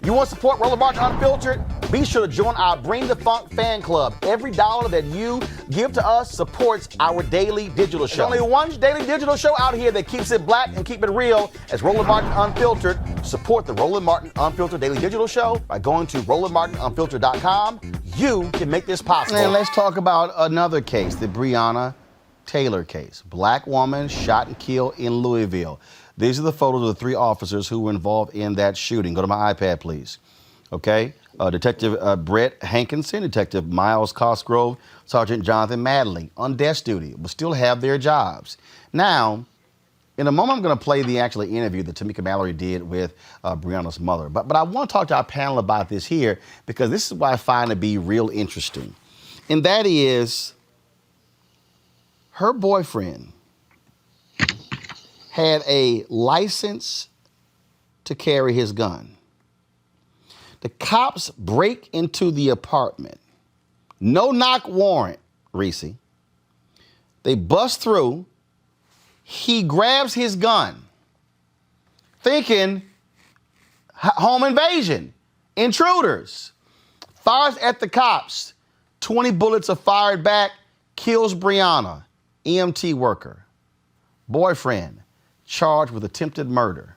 You want to support Roland Martin Unfiltered? Be sure to join our Bring the Funk fan club. Every dollar that you give to us supports our daily digital show. There's only one daily digital show out here that keeps it black and keep it real as Roland Martin Unfiltered. Support the Roland Martin Unfiltered daily digital show by going to RolandMartinUnfiltered.com. You can make this possible. And let's talk about another case, the Breonna Taylor case. Black woman shot and killed in Louisville. These are the photos of the 3 officers who were involved in that shooting. Go to my iPad, please. Okay? Detective Brett Hankinson, Detective Miles Cosgrove, Sergeant Jonathan Madley on desk duty, but still have their jobs. Now, in a moment, I'm going to play the actual interview that Tamika Mallory did with Breonna's mother. But I want to talk to our panel about this here because this is what I find to be real interesting. And that is her boyfriend had a license to carry his gun. The cops break into the apartment. No knock warrant, Reese. They bust through. He grabs his gun, thinking home invasion, intruders, fires at the cops. 20 bullets are fired back, kills Breonna, EMT worker. Boyfriend charged with attempted murder.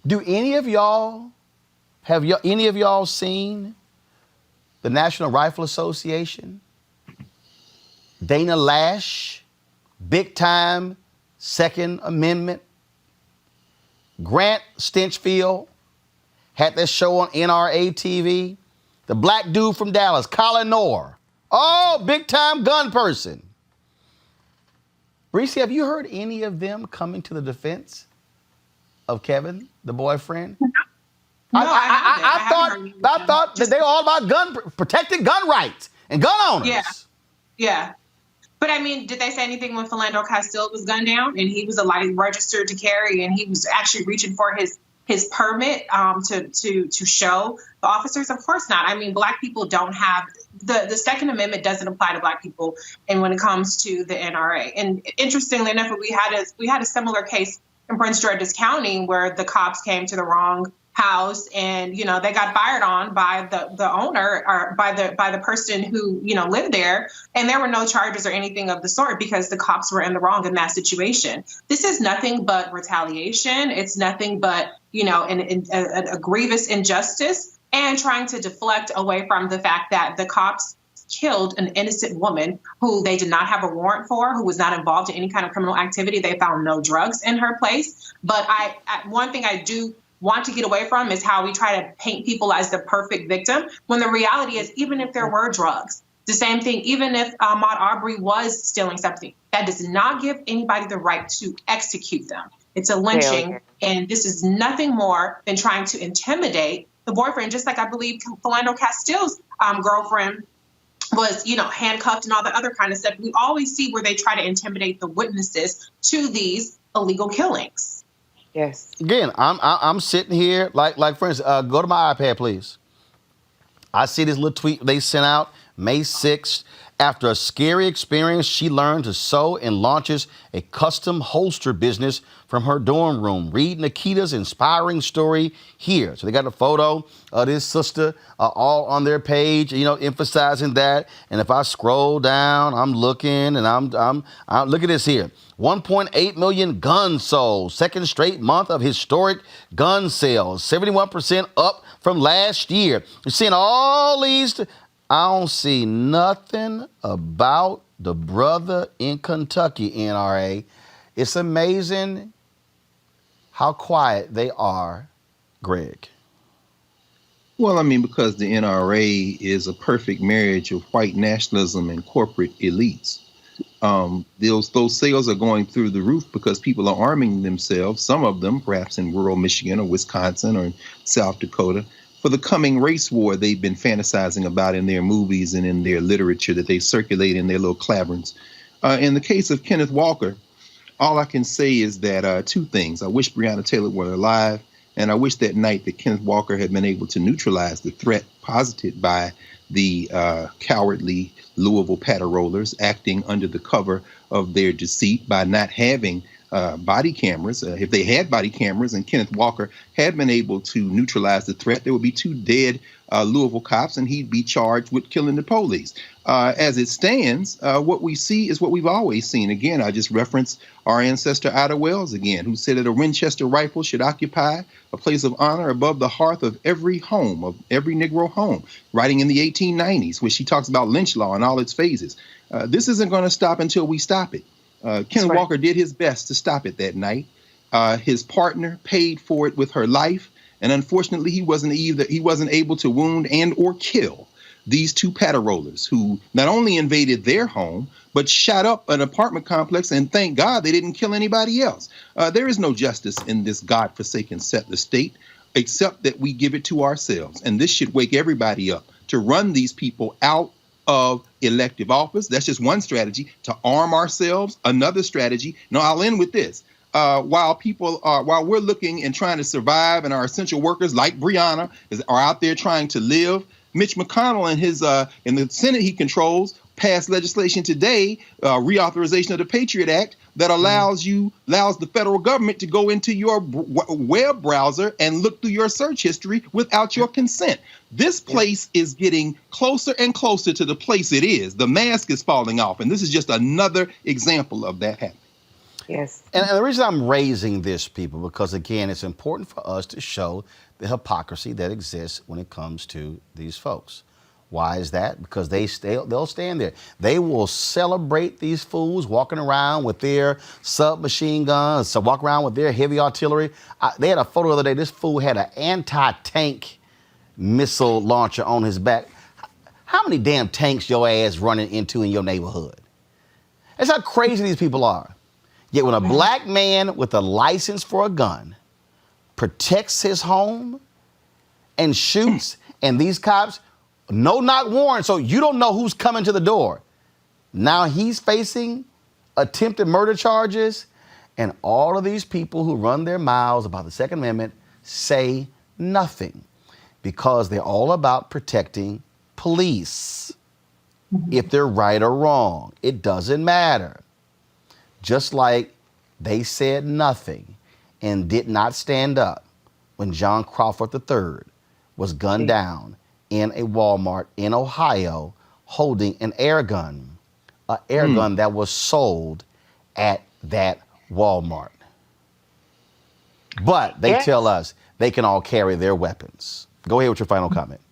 Have any of y'all seen the National Rifle Association? Dana Lash, big time Second Amendment. Grant Stinchfield had this show on NRA TV. The black dude from Dallas, Colin Noor. Oh, big time gun person. Reese, have you heard any of them coming to the defense of Kevin, the boyfriend? No, I thought that they were all about protecting gun rights and gun owners. Yeah. But I mean, did they say anything when Philando Castile was gunned down and he was registered to carry and he was actually reaching for his permit to show the officers? Of course not. I mean, black people don't have the Second Amendment doesn't apply to black people, and when it comes to the NRA. And interestingly enough, we had a similar case in Prince George's County where the cops came to the wrong house and they got fired on by the owner or by the person who lived there, and there were no charges or anything of the sort because the cops were in the wrong in that situation. This is nothing but retaliation. It's nothing but a grievous injustice and trying to deflect away from the fact that the cops killed an innocent woman who they did not have a warrant for, who was not involved in any kind of criminal activity. They found no drugs in her place. But one thing I do want to get away from is how we try to paint people as the perfect victim, when the reality is, even if there were drugs, the same thing, even if Ahmaud Arbery was stealing something, that does not give anybody the right to execute them. It's a lynching, and this is nothing more than trying to intimidate the boyfriend, just like I believe Philando Castile's girlfriend was, handcuffed and all the other kind of stuff. We always see where they try to intimidate the witnesses to these illegal killings. Yes. Again, I'm sitting here like for instance, go to my iPad, please. I see this little tweet they sent out May 6th. After a scary experience, she learned to sew and launches a custom holster business from her dorm room. Read Nikita's inspiring story here. So they got a photo of this sister all on their page, emphasizing that. And if I scroll down, I'm looking and I'm look at this here. 1.8 million guns sold. Second straight month of historic gun sales. 71% up from last year. You're seeing all these. I don't see nothing about the brother in Kentucky, NRA. It's amazing how quiet they are, Greg. Well, I mean, because the NRA is a perfect marriage of white nationalism and corporate elites. Those sales are going through the roof because people are arming themselves, some of them perhaps in rural Michigan or Wisconsin or South Dakota, for the coming race war they've been fantasizing about in their movies and in their literature that they circulate in their little claverns. In the case of Kenneth Walker, all I can say is that 2 things. I wish Breonna Taylor were alive, and I wish that night that Kenneth Walker had been able to neutralize the threat posited by the cowardly Louisville patter rollers acting under the cover of their deceit by not having body cameras. If they had body cameras and Kenneth Walker had been able to neutralize the threat, there would be 2 dead Louisville cops, and he'd be charged with killing the police. As it stands, what we see is what we've always seen. Again, I just reference our ancestor Ida Wells again, who said that a Winchester rifle should occupy a place of honor above the hearth of every home, of every Negro home, writing in the 1890s, where she talks about lynch law and all its phases. This isn't going to stop until we stop it. Kenneth Walker did his best to stop it that night. His partner paid for it with her life, and unfortunately, he wasn't able to wound and or kill these 2 patter-rollers who not only invaded their home, but shot up an apartment complex, and thank God they didn't kill anybody else. There is no justice in this godforsaken settler state, except that we give it to ourselves. And this should wake everybody up to run these people out of elective office. That's just one strategy. To arm ourselves, another strategy. Now, I'll end with this. While we're looking and trying to survive, and our essential workers like Breonna are out there trying to live, Mitch McConnell and his in the Senate he controls passed legislation today, reauthorization of the Patriot Act, that allows the federal government to go into your web browser and look through your search history without your consent. This place is getting closer and closer to the place it is. The mask is falling off, and this is just another example of that happening. Yes. And the reason I'm raising this, people, because, again, it's important for us to show the hypocrisy that exists when it comes to these folks. Why is that? Because they'll stand there. They will celebrate these fools walking around with their submachine guns, so walk around with their heavy artillery. They had a photo the other day. This fool had an anti-tank missile launcher on his back. How many damn tanks your ass running into in your neighborhood? That's how crazy these people are. Yet when a black man with a license for a gun protects his home and shoots, and these cops, no knock warrant, so you don't know who's coming to the door. Now he's facing attempted murder charges, and all of these people who run their mouths about the Second Amendment say nothing, because they're all about protecting police. If they're right or wrong, it doesn't matter. Just like they said nothing and did not stand up when John Crawford III was gunned down in a Walmart in Ohio holding an air gun that was sold at that Walmart. But they tell us they can all carry their weapons. Go ahead with your final comment.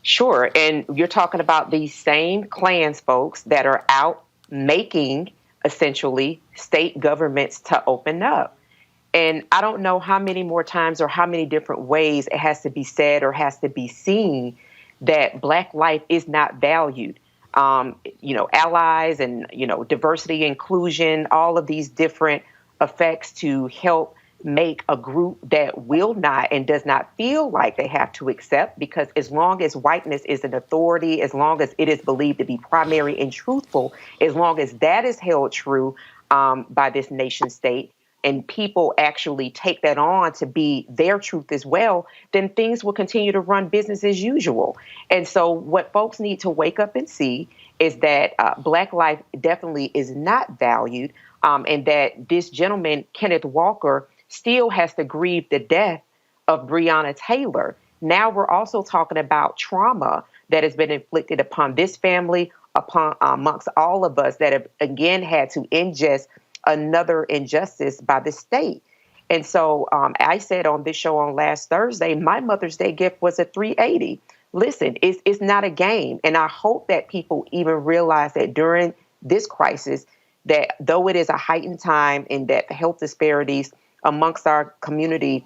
Sure. And you're talking about these same Klans folks that are out making essentially state governments to open up. And I don't know how many more times or how many different ways it has to be said or has to be seen that Black life is not valued. Allies and, diversity, inclusion, all of these different effects to help make a group that will not and does not feel like they have to accept, because as long as whiteness is an authority, as long as it is believed to be primary and truthful, as long as that is held true by this nation state, and people actually take that on to be their truth as well, then things will continue to run business as usual. And so what folks need to wake up and see is that Black life definitely is not valued, and that this gentleman, Kenneth Walker, still has to grieve the death of Breonna Taylor. Now we're also talking about trauma that has been inflicted upon this family, amongst all of us that have, again, had to ingest another injustice by the state. And so I said on this show on last Thursday, my Mother's Day gift was a 380. Listen, it's not a game. And I hope that people even realize that during this crisis, that though it is a heightened time and that the health disparities amongst our community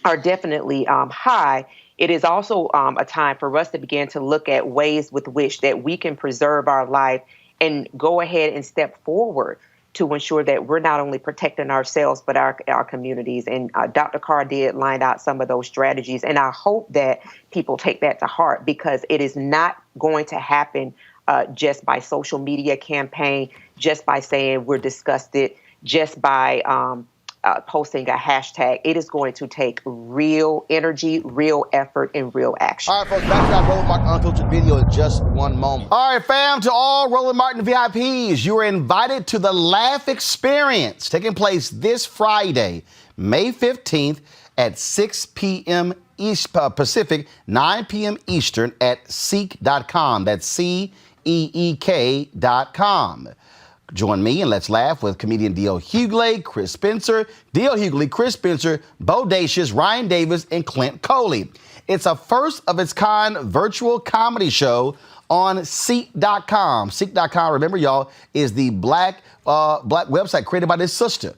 are definitely high, it is also a time for us to begin to look at ways with which that we can preserve our life and go ahead and step forward to ensure that we're not only protecting ourselves, but our communities. And Dr. Carr did line out some of those strategies. And I hope that people take that to heart, because it is not going to happen just by social media campaign, just by saying we're disgusted, just by posting a hashtag. It is going to take real energy, real effort, and real action. All right, folks, back to that Roland Martin Unfiltered video in just one moment. All right, fam, to all Roland Martin VIPs, you are invited to the Laugh Experience, taking place this Friday, May 15th at 6 p.m. Pacific, 9 p.m. Eastern at Ceek.com. That's CEEK.com. Join me and let's laugh with comedian D.L. Hughley, Chris Spencer, D.L. Hughley, Chris Spencer, Bodacious, Ryan Davis, and Clint Coley. It's a first-of-its-kind virtual comedy show on Ceek.com. Ceek.com, remember, y'all, is the black website created by this sister.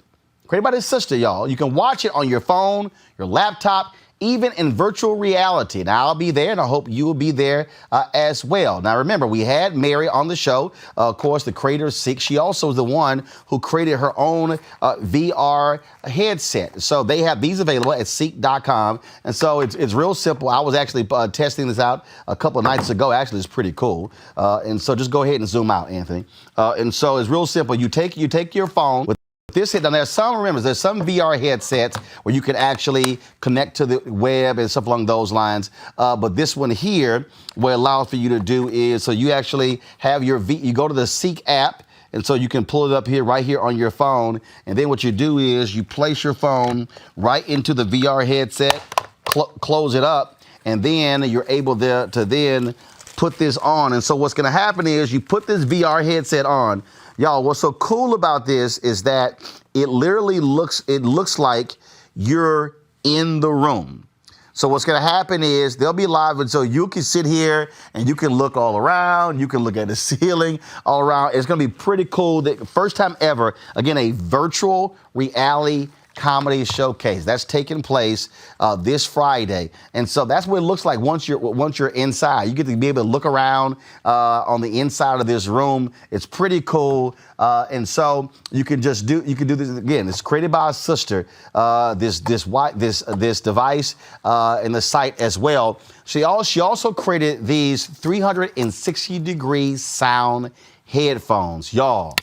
Y'all. You can watch it on your phone, your laptop, even in virtual reality. Now, I'll be there, and I hope you will be there as well. Now, remember, we had Mary on the show, of course, the creator of Ceek. She also is the one who created her own VR headset. So they have these available at Ceek.com. And so it's real simple. I was actually testing this out a couple of nights ago. Actually, it's pretty cool. And so just go ahead and zoom out, Anthony. And so it's real simple. You take your phone with this head. Now, there's some VR headsets where you can actually connect to the web and stuff along those lines. But this one here, what it allows for you to do is, so you actually have you go to the Ceek app, and so you can pull it up here, right here on your phone. And then what you do is you place your phone right into the VR headset, close it up, and then you're able to then put this on. And so what's going to happen is you put this VR headset on. Y'all, what's so cool about this is that it literally looks like you're in the room. So what's going to happen is they'll be live, and so you can sit here and you can look all around. You can look at the ceiling all around. It's going to be pretty cool. The first time ever, again, a virtual reality comedy showcase that's taking place this Friday. And so that's what it looks like once you're inside. You get to be able to look around on the inside of this room. It's pretty cool. And so you can do this again. It's created by a sister, this device and the site as well. She also created these 360-degree sound headphones. Y'all,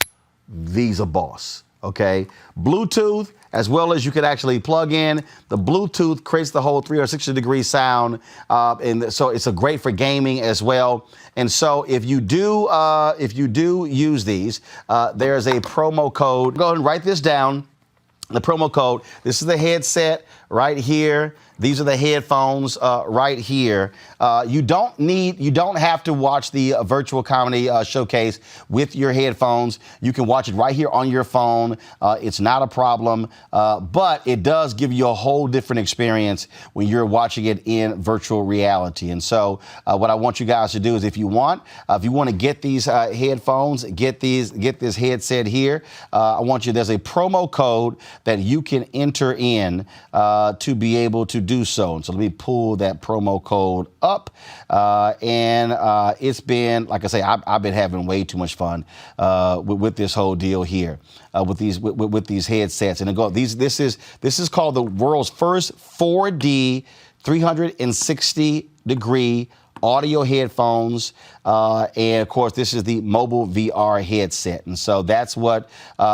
these are boss. Okay, Bluetooth, as well as you could actually plug in. The Bluetooth creates the whole 360-degree sound, and so it's great for gaming as well. And so if you do use these, there's a promo code. Go ahead and write this down. The promo code. This is the headset right here. These are the headphones right here. You don't have to watch the virtual comedy showcase with your headphones. You can watch it right here on your phone. It's not a problem, but it does give you a whole different experience when you're watching it in virtual reality. And so what I want you guys to do is if you want to get these headphones, get this headset here, there's a promo code that you can enter in to be able to do so. And so let me pull that promo code up. And it's been, like I say, I've been having way too much fun with this whole deal here with these headsets. And this is called the world's first 4D 360-degree audio headphones, and of course this is the mobile VR headset, and so that's what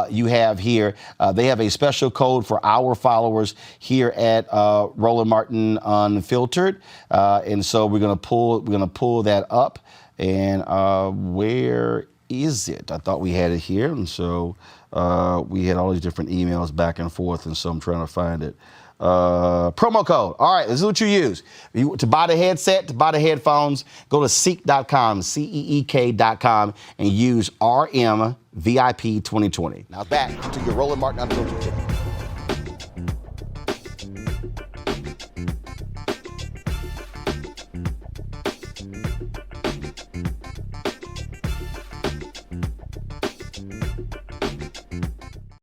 you have here. They have a special code for our followers here at Roland Martin Unfiltered, and so we're gonna pull that up. And where is it? I thought we had it here, and so we had all these different emails back and forth, and so I'm trying to find it. Promo code. All right, this is what you use. To buy the headset, to buy the headphones, go to Ceek.com, CEEK.com, and use RMVIP 2020. Now back to your Roland Martin Unfiltered tip.